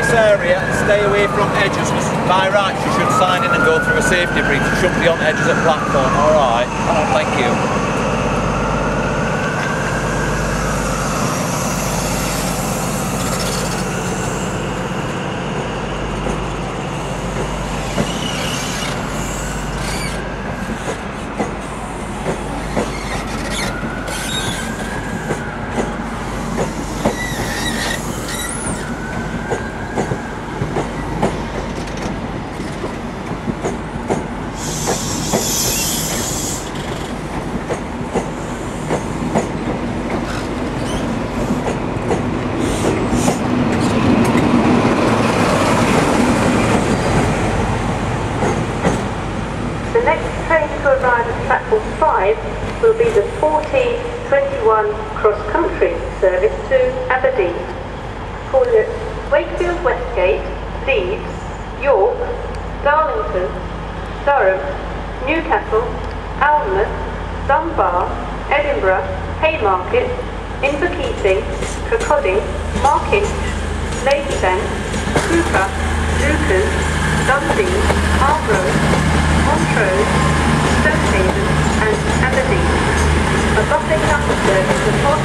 this area and stay away from edges. By rights you should sign in and go through a safety brief. You shouldn't be on edges at platform, alright? Thank you. Platform 5 will be the 1421 cross-country service to Aberdeen. For the Wakefield Westgate, Leeds, York, Darlington, Durham, Newcastle, Alnmouth, Dunbar, Edinburgh, Haymarket, Inverkeithing, Kirkcaldy, Markinch, Leytonstone, Cooper, Lucan, Dundee, Arbroath, Montrose, Stonehaven and Aberdeen. A public number service for